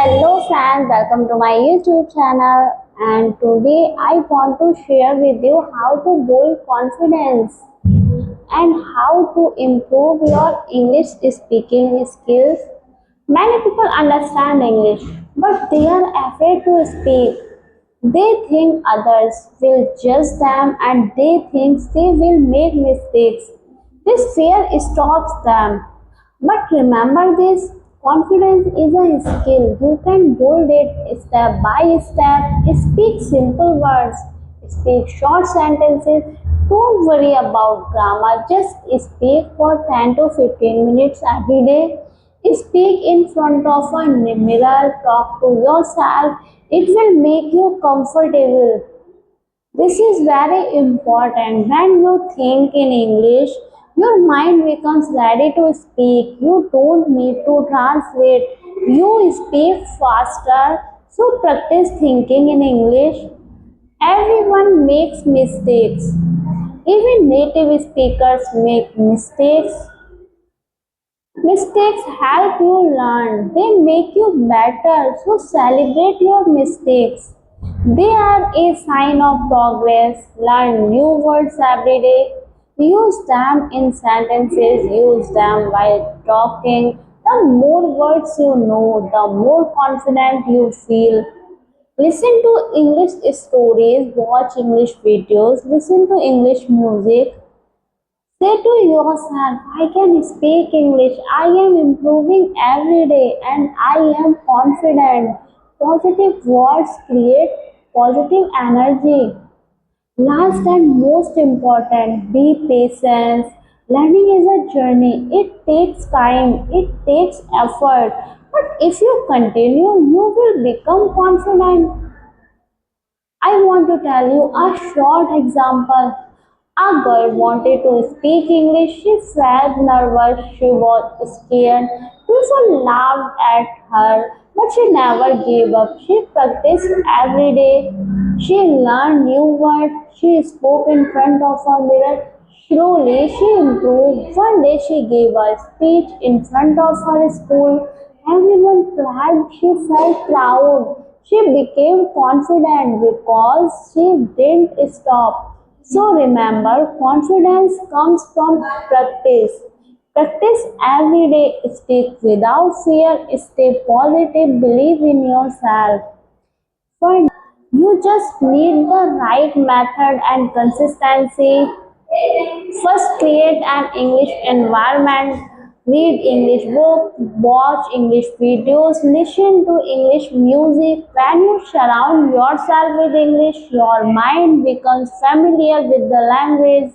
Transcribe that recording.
Hello friends, welcome to my YouTube channel, and today I want to share with you how to build confidence and how to improve your English speaking skills. Many people understand English but they are afraid to speak. They think others will judge them and they think they will make mistakes. This fear stops them. But remember this, confidence is a skill. You can build it step by step. Speak simple words, speak short sentences. Don't worry about grammar. Just speak for 10 to 15 minutes every day. Speak in front of a mirror, talk to yourself. It will make you comfortable. This is very important. When you think in English, your mind becomes ready to speak. You don't need to translate. You speak faster. So practice thinking in English. Everyone makes mistakes. Even native speakers make mistakes. Mistakes help you learn. They make you better. So celebrate your mistakes. They are a sign of progress. Learn new words every day. Use them in sentences. Use them while talking. The more words you know, the more confident you feel. Listen to English stories. Watch English videos. Listen to English music. Say to yourself, I can speak English, I am improving every day, and I am confident. Positive words create positive energy. Last and most important, be patient. Learning is a journey. It takes time, it takes effort. But if you continue, you will become confident. I want to tell you a short example. A girl wanted to speak English. She felt nervous. She was scared. People laughed at her, but she never gave up. She practiced every day. She learned new words. She spoke in front of a mirror. Slowly, she improved. One day, she gave a speech in front of her school. Everyone clapped. She felt proud. She became confident because she didn't stop. So remember, confidence comes from practice. Practice every day. Speak without fear. Stay positive. Believe in yourself. For you just need the right method and consistency. First, create an English environment. Read English books, watch English videos, listen to English music. When you surround yourself with English, your mind becomes familiar with the language.